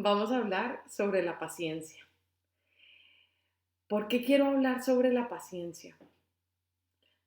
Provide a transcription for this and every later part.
Vamos a hablar sobre la paciencia. ¿Por qué quiero hablar sobre la paciencia?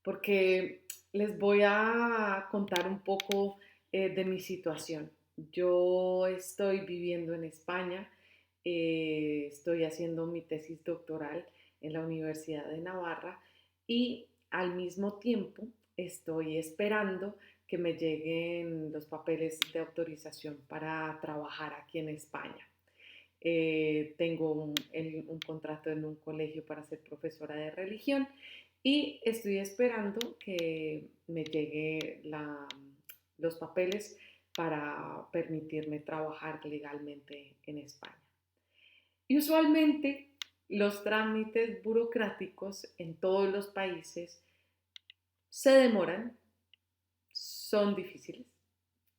Porque les voy a contar un poco de mi situación. Yo estoy viviendo en España, estoy haciendo mi tesis doctoral en la Universidad de Navarra y al mismo tiempo estoy esperando que me lleguen los papeles de autorización para trabajar aquí en España. Tengo un contrato en un colegio para ser profesora de religión y estoy esperando que me llegue los papeles para permitirme trabajar legalmente en España. Y usualmente los trámites burocráticos en todos los países se demoran, son difíciles,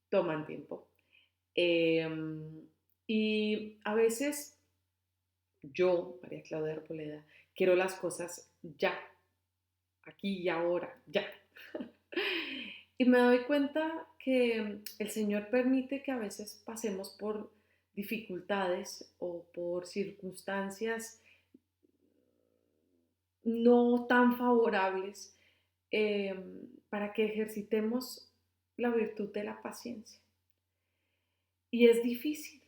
toman tiempo. Y a veces yo, María Claudia Arboleda, quiero las cosas ya, aquí y ahora, ya. Y me doy cuenta que el Señor permite que a veces pasemos por dificultades o por circunstancias no tan favorables eh, para que ejercitemos la virtud de la paciencia. Y es difícil,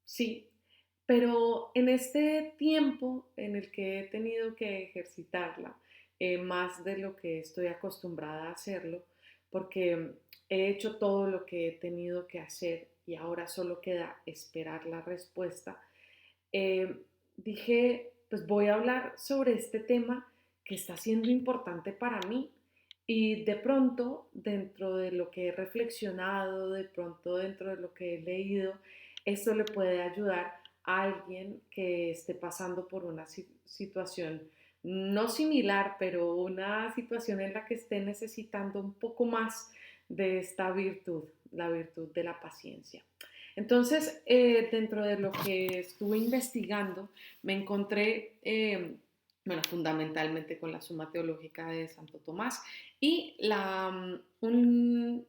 sí, pero en este tiempo en el que he tenido que ejercitarla, más de lo que estoy acostumbrada a hacerlo, porque he hecho todo lo que he tenido que hacer y ahora solo queda esperar la respuesta, eh, dije, pues voy a hablar sobre este tema que está siendo importante para mí. Y de pronto, dentro de lo que he reflexionado, de pronto dentro de lo que he leído, esto le puede ayudar a alguien que esté pasando por una situación no similar, pero una situación en la que esté necesitando un poco más de esta virtud, la virtud de la paciencia. Entonces, dentro de lo que estuve investigando, me encontré, bueno, fundamentalmente con la Suma Teológica de Santo Tomás y un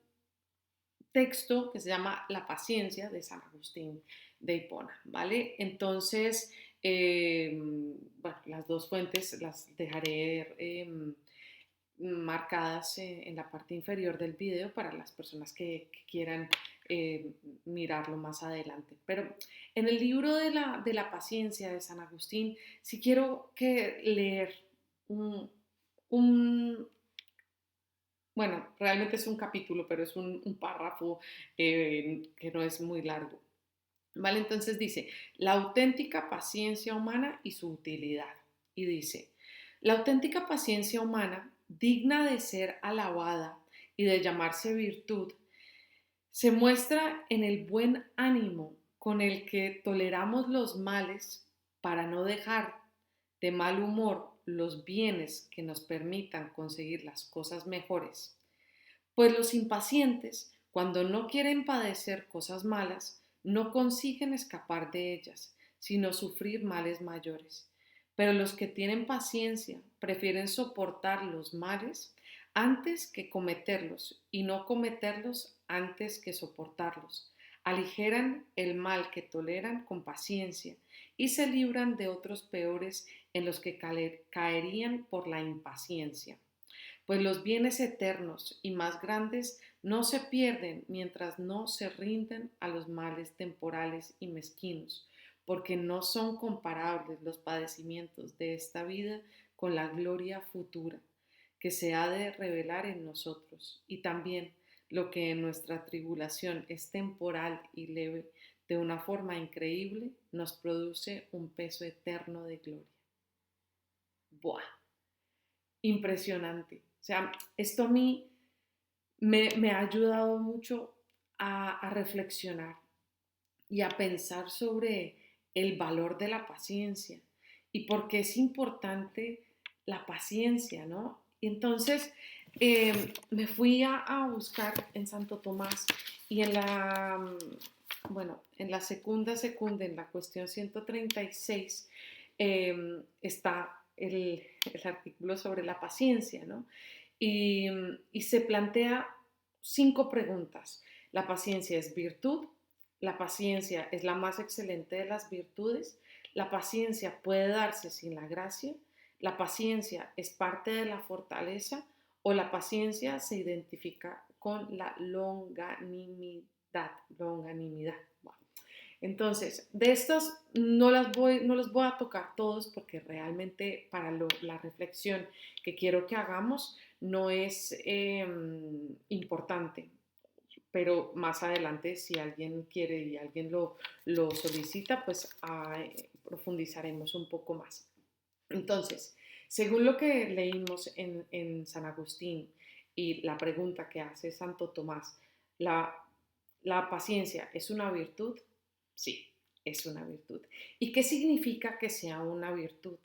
texto que se llama La paciencia de San Agustín de Hipona, ¿vale? Entonces, bueno, las dos fuentes las dejaré marcadas en la parte inferior del video para las personas que quieran mirarlo más adelante. Pero en el libro de la paciencia de San Agustín, sí quiero que leer un, un bueno, realmente es un capítulo, pero es un párrafo que no es muy largo. ¿Vale? Entonces dice, la auténtica paciencia humana y su utilidad. Y dice, la auténtica paciencia humana, digna de ser alabada y de llamarse virtud, se muestra en el buen ánimo con el que toleramos los males para no dejar de mal humor los bienes que nos permitan conseguir las cosas mejores. Pues los impacientes, cuando no quieren padecer cosas malas, no consiguen escapar de ellas, sino sufrir males mayores. Pero los que tienen paciencia prefieren soportar los males antes que cometerlos y no cometerlos antes que soportarlos. Aligeran el mal que toleran con paciencia y se libran de otros peores en los que caerían por la impaciencia. Pues los bienes eternos y más grandes no se pierden mientras no se rinden a los males temporales y mezquinos, porque no son comparables los padecimientos de esta vida con la gloria futura que se ha de revelar en nosotros, y también lo que en nuestra tribulación es temporal y leve, de una forma increíble, nos produce un peso eterno de gloria. ¡Buah! Impresionante. O sea, esto a mí me ha ayudado mucho a reflexionar y a pensar sobre el valor de la paciencia y por qué es importante la paciencia, ¿no? Y entonces me fui a buscar en Santo Tomás y en bueno, en la segunda, en la cuestión 136, está el artículo sobre la paciencia, ¿no? Y se plantea 5 preguntas. ¿La paciencia es virtud? la paciencia es la más excelente de las virtudes, la paciencia puede darse sin la gracia, la paciencia es parte de la fortaleza o la paciencia se identifica con la longanimidad. Longanimidad. Bueno, entonces, de estas no los voy a tocar todos porque realmente para la reflexión que quiero que hagamos no es importante, pero más adelante si alguien quiere y alguien lo solicita, pues profundizaremos un poco más. Entonces, según lo que leímos en San Agustín y la pregunta que hace Santo Tomás, ¿la, la paciencia es una virtud? Sí, es una virtud. ¿Y qué significa que sea una virtud?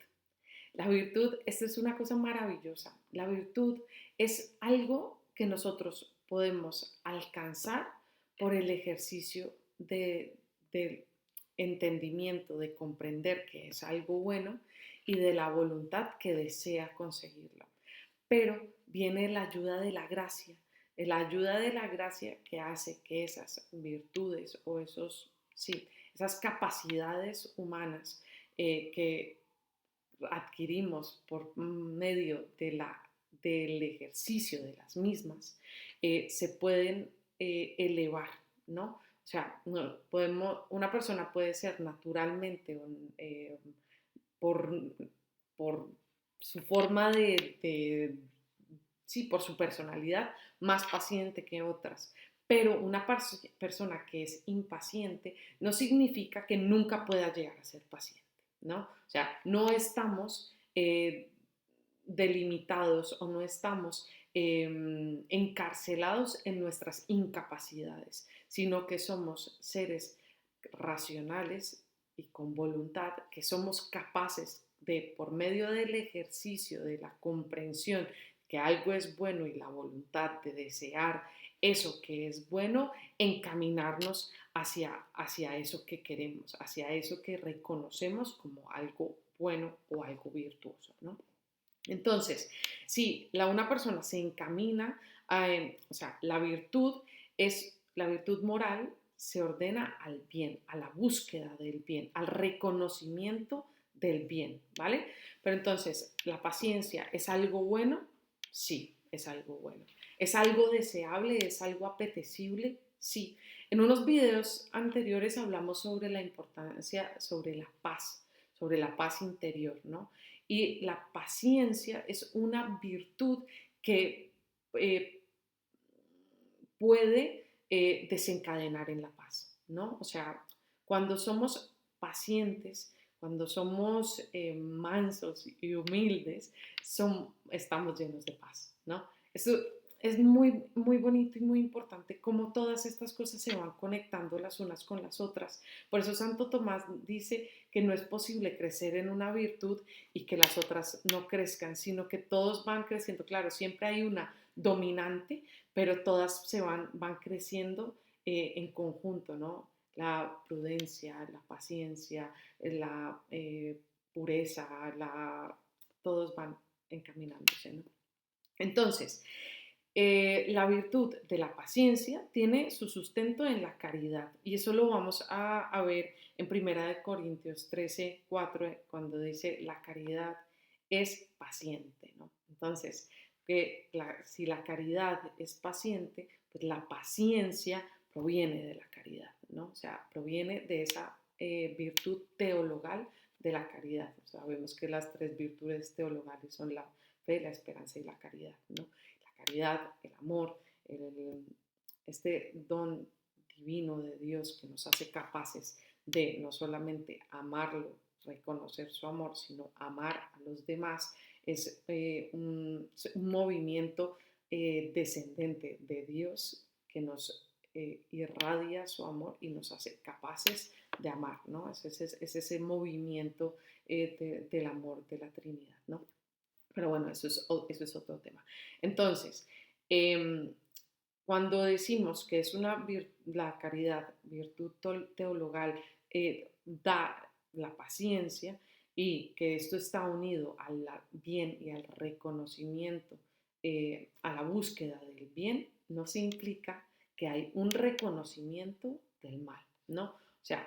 La virtud, esto es una cosa maravillosa. La virtud es algo que nosotros podemos alcanzar por el ejercicio del entendimiento, de comprender que es algo bueno y de la voluntad que desea conseguirlo. Pero viene la ayuda de la gracia, la ayuda de la gracia que hace que esas virtudes o sí, esas capacidades humanas que adquirimos por medio del ejercicio de las mismas, se pueden elevar, ¿no? O sea, una persona puede ser naturalmente, por, por su forma sí, por su personalidad, más paciente que otras. Pero una persona que es impaciente no significa que nunca pueda llegar a ser paciente, ¿no? O sea, no estamos delimitados o no estamos encarcelados en nuestras incapacidades, sino que somos seres racionales y con voluntad, que somos capaces de, por medio del ejercicio, de la comprensión que algo es bueno y la voluntad de desear eso que es bueno, encaminarnos hacia eso que queremos, hacia eso que reconocemos como algo bueno o algo virtuoso, ¿no? Entonces, si una persona se encamina o sea, la virtud moral se ordena al bien, a la búsqueda del bien, al reconocimiento del bien, ¿vale? Pero entonces, ¿la paciencia es algo bueno? Sí, es algo bueno. ¿Es algo deseable? ¿Es algo apetecible? Sí. En unos videos anteriores hablamos sobre la importancia, sobre la paz interior, ¿no? Y la paciencia es una virtud que eh, puede desencadenar en la paz, ¿no? O sea, cuando somos pacientes, cuando somos mansos y humildes, estamos llenos de paz, ¿no? Eso es muy, muy bonito y muy importante cómo todas estas cosas se van conectando las unas con las otras. Por eso Santo Tomás dice que no es posible crecer en una virtud y que las otras no crezcan, sino que todos van creciendo. Claro, siempre hay una dominante, pero todas van creciendo en conjunto, ¿no? La prudencia, la paciencia, la pureza, todos van encaminándose, ¿no? Entonces, la virtud de la paciencia tiene su sustento en la caridad y eso lo vamos a ver en 1 Corintios 13:4 cuando dice la caridad es paciente, ¿no? Entonces, si la caridad es paciente, pues la paciencia proviene de la caridad, ¿no? O sea, proviene de esa virtud teologal de la caridad. Sabemos que las tres virtudes teologales son la fe, la esperanza y la caridad, ¿no? La caridad, el amor, este don divino de Dios que nos hace capaces de no solamente amarlo, reconocer su amor, sino amar a los demás, es un movimiento descendente de Dios que nos irradia su amor y nos hace capaces de amar, ¿no? Es ese movimiento del amor de la Trinidad, ¿no? Pero bueno, eso es otro tema. Entonces, eh, cuando decimos que es la caridad, virtud teologal, da la paciencia y que esto está unido al bien y al reconocimiento, a la búsqueda del bien, no se implica que hay un reconocimiento del mal, ¿no? O sea,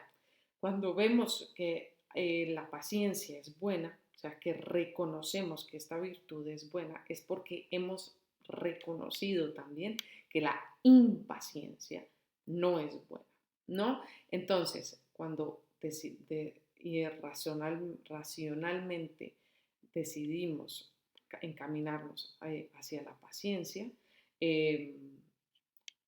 cuando vemos que la paciencia es buena, o sea, que reconocemos que esta virtud es buena, es porque hemos reconocido también que la impaciencia no es buena, ¿no? Entonces, cuando racionalmente decidimos encaminarnos hacia la paciencia, eh,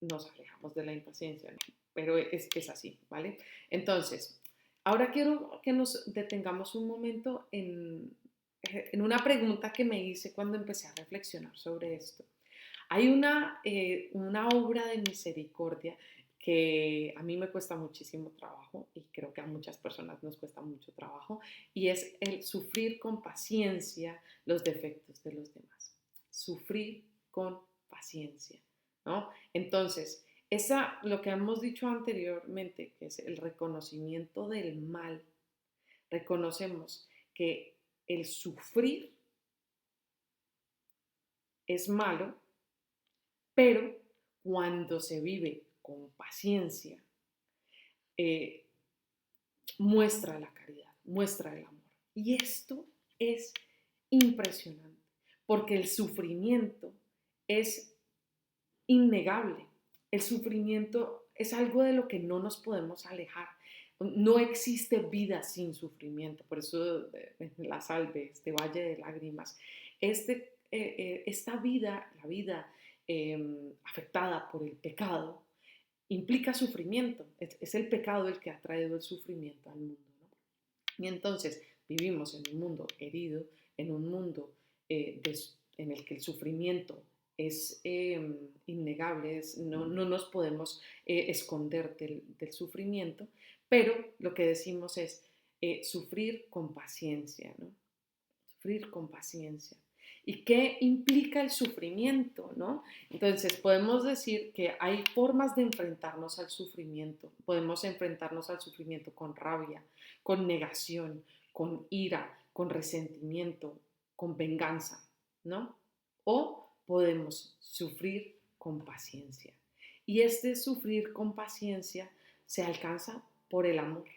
nos alejamos de la impaciencia, ¿no? Pero es así, ¿vale? Entonces, ahora quiero que nos detengamos un momento en una pregunta que me hice cuando empecé a reflexionar sobre esto. Hay una obra de misericordia que a mí me cuesta muchísimo trabajo y creo que a muchas personas nos cuesta mucho trabajo, y es el sufrir con paciencia los defectos de los demás. Sufrir con paciencia, ¿no? Entonces, lo que hemos dicho anteriormente, que es el reconocimiento del mal, reconocemos que el sufrir es malo, pero cuando se vive con paciencia, eh, muestra la caridad, muestra el amor. Y esto es impresionante, porque el sufrimiento es innegable. El sufrimiento es algo de lo que no nos podemos alejar. No existe vida sin sufrimiento. Por eso en la salve, este valle de lágrimas, esta vida, la vida afectada por el pecado, implica sufrimiento. Es el pecado el que ha traído el sufrimiento al mundo, ¿no? Y entonces vivimos en un mundo herido, en un mundo en el que el sufrimiento es innegable, no nos podemos esconder del sufrimiento, pero lo que decimos es sufrir con paciencia, ¿no? Sufrir con paciencia. ¿Y qué implica el sufrimiento, no? Entonces, podemos decir que hay formas de enfrentarnos al sufrimiento. Podemos enfrentarnos al sufrimiento con rabia, con negación, con ira, con resentimiento, con venganza, ¿no? O podemos sufrir con paciencia. Y este sufrir con paciencia se alcanza por el amor.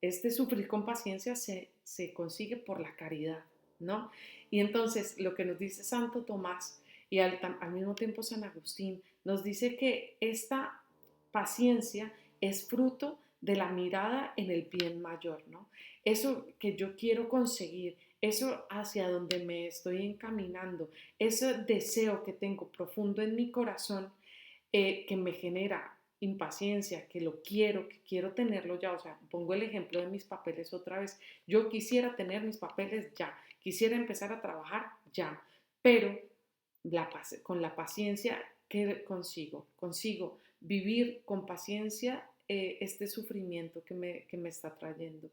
Este sufrir con paciencia se consigue por la caridad, ¿no? Y entonces lo que nos dice Santo Tomás y al mismo tiempo San Agustín nos dice que esta paciencia es fruto de la mirada en el bien mayor, ¿no? Eso que yo quiero conseguir, eso hacia donde me estoy encaminando, ese deseo que tengo profundo en mi corazón, que me genera impaciencia, que quiero tenerlo ya. O sea, pongo el ejemplo de mis papeles otra vez. Yo quisiera tener mis papeles ya, quisiera empezar a trabajar ya, pero con la paciencia, ¿qué consigo? Consigo vivir con paciencia este sufrimiento que me está trayendo.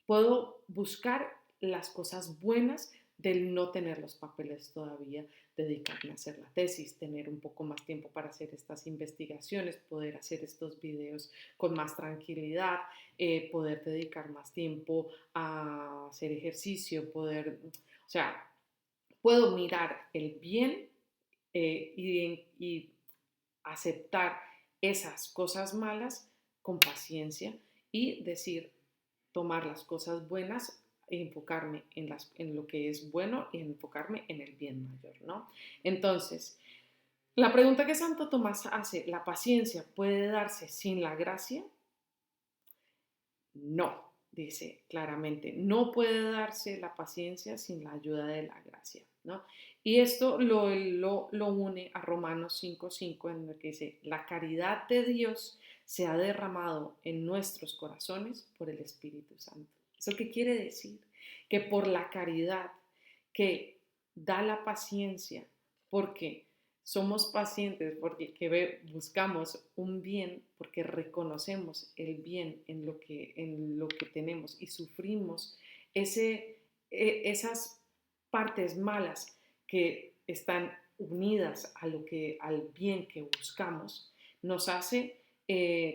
Puedo buscar las cosas buenas del no tener los papeles todavía, dedicarme a hacer la tesis, tener un poco más tiempo para hacer estas investigaciones, poder hacer estos videos con más tranquilidad, poder dedicar más tiempo a hacer ejercicio, o sea, puedo mirar el bien y aceptar esas cosas malas con paciencia y decir, tomar las cosas buenas e enfocarme en lo que es bueno y enfocarme en el bien mayor, ¿no? Entonces, la pregunta que Santo Tomás hace, ¿la paciencia puede darse sin la gracia? No, dice claramente, no puede darse la paciencia sin la ayuda de la gracia, ¿no? Y esto lo une a Romanos 5:5, en el que dice, la caridad de Dios se ha derramado en nuestros corazones por el Espíritu Santo. ¿Eso qué quiere decir? Que por la caridad que da la paciencia, porque somos pacientes, porque buscamos un bien, porque reconocemos el bien en lo que tenemos y sufrimos esas partes malas que están unidas al bien que buscamos, nos hace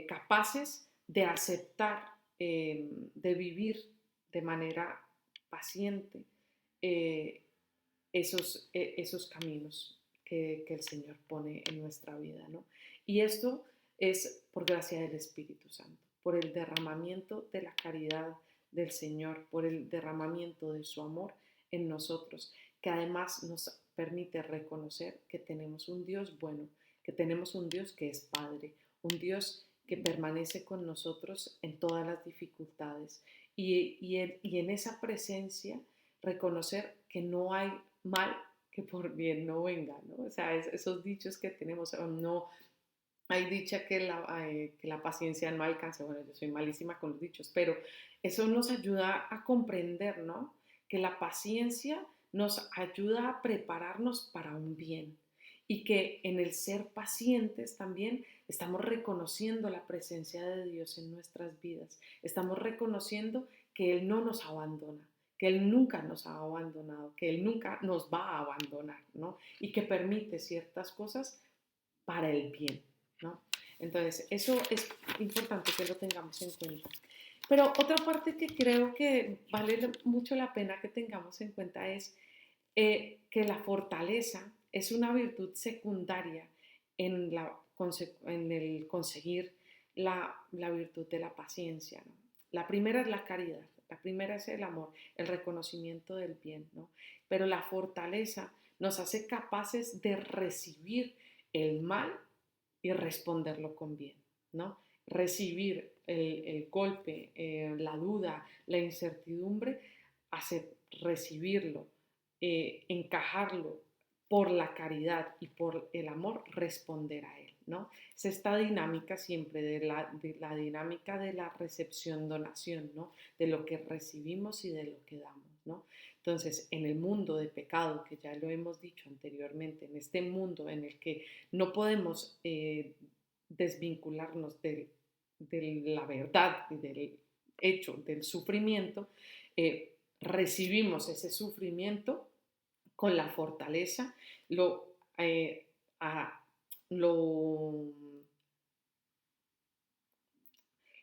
capaces de aceptar, de vivir de manera paciente eh, esos caminos que el Señor pone en nuestra vida, ¿no? Y esto es por gracia del Espíritu Santo. por el derramamiento de la caridad del Señor, por el derramamiento de su amor en nosotros, que además nos permite reconocer que tenemos un Dios bueno, que tenemos un Dios que es Padre, un Dios que permanece con nosotros en todas las dificultades. Y en esa presencia reconocer que no hay mal que por bien no venga, ¿no? O sea, esos dichos que tenemos, no hay dicha que la paciencia no alcanza. Bueno, yo soy malísima con los dichos, pero eso nos ayuda a comprender, ¿no? Que la paciencia nos ayuda a prepararnos para un bien y que en el ser pacientes también estamos reconociendo la presencia de Dios en nuestras vidas. Estamos reconociendo que Él no nos abandona, que Él nunca nos ha abandonado, que Él nunca nos va a abandonar, ¿no? Y que permite ciertas cosas para el bien, ¿no? Entonces, eso es importante que lo tengamos en cuenta. Pero otra parte que creo que vale mucho la pena que tengamos en cuenta es que la fortaleza es una virtud secundaria en, en el conseguir la virtud de la paciencia, ¿no? La primera es la caridad, la primera es el amor, el reconocimiento del bien, ¿no? Pero la fortaleza nos hace capaces de recibir el mal y responderlo con bien, ¿no? Recibir el golpe, la duda, la incertidumbre, hacer, recibirlo, encajarlo por la caridad y por el amor, responder a él, ¿no? Es esta dinámica siempre de la dinámica de la recepción-donación, ¿no? De lo que recibimos y de lo que damos, ¿no? Entonces, en el mundo de pecado, que ya lo hemos dicho anteriormente, en este mundo en el que no podemos desvincularnos de la verdad y del hecho del sufrimiento, recibimos ese sufrimiento con la fortaleza, lo, a, lo,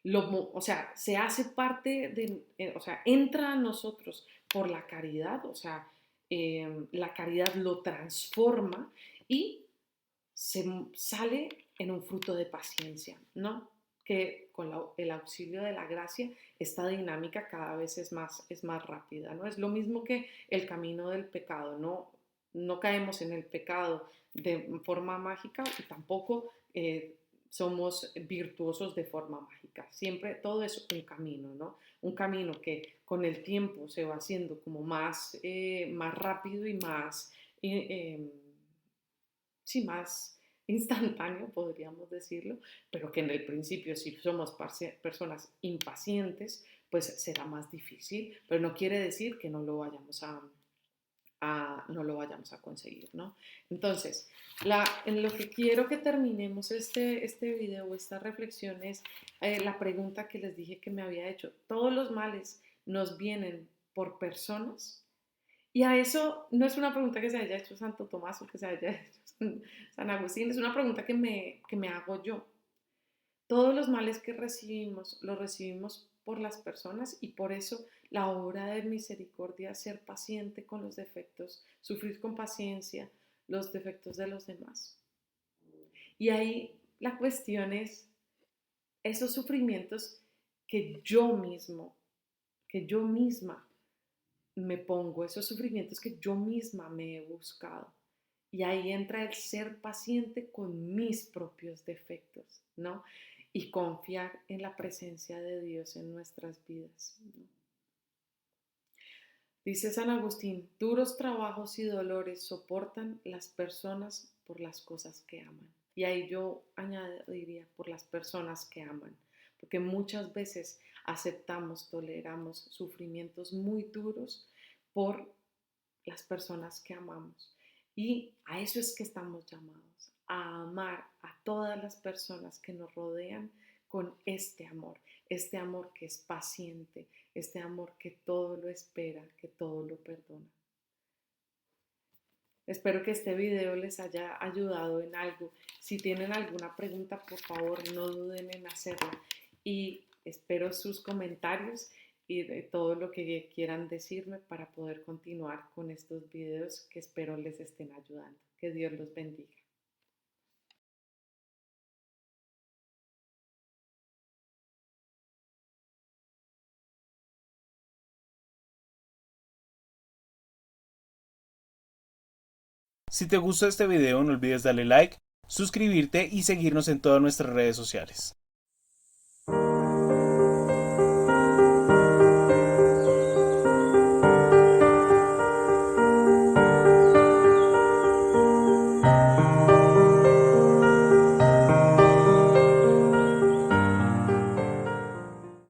o sea, se hace parte de, o sea, entra a nosotros por la caridad, o sea, la caridad lo transforma y se sale en un fruto de paciencia, ¿no? Que con el auxilio de la gracia, esta dinámica cada vez es más rápida, ¿no? Es lo mismo que el camino del pecado, ¿no? No caemos en el pecado de forma mágica y tampoco somos virtuosos de forma mágica. Siempre todo es un camino, ¿no? Un camino que con el tiempo se va haciendo como más rápido y más, sí, más instantáneo, podríamos decirlo, pero que en el principio si somos personas impacientes, pues será más difícil, pero no quiere decir que no lo vayamos no lo vayamos a conseguir, ¿no? Entonces, en lo que quiero que terminemos este video, esta reflexión es la pregunta que les dije que me había hecho. ¿Todos los males nos vienen por personas? Y a eso no es una pregunta que se haya hecho Santo Tomás o que se haya hecho San Agustín, es una pregunta que me hago yo. Todos los males que recibimos los recibimos por las personas y por eso la obra de misericordia, ser paciente con los defectos, sufrir con paciencia los defectos de los demás. Y ahí la cuestión es esos sufrimientos que yo mismo, que yo misma me pongo, esos sufrimientos que yo misma me he buscado. Y ahí entra el ser paciente con mis propios defectos, ¿no? Y confiar en la presencia de Dios en nuestras vidas, ¿no? Dice San Agustín, duros trabajos y dolores soportan las personas por las cosas que aman. Y ahí yo añadiría por las personas que aman, porque muchas veces aceptamos, toleramos sufrimientos muy duros por las personas que amamos. Y a eso es que estamos llamados, a amar a todas las personas que nos rodean con este amor que es paciente, este amor que todo lo espera, que todo lo perdona. Espero que este video les haya ayudado en algo. Si tienen alguna pregunta, por favor, no duden en hacerla. Y espero sus comentarios y de todo lo que quieran decirme para poder continuar con estos videos que espero les estén ayudando. Que Dios los bendiga. Si te gustó este video no olvides darle like, suscribirte y seguirnos en todas nuestras redes sociales.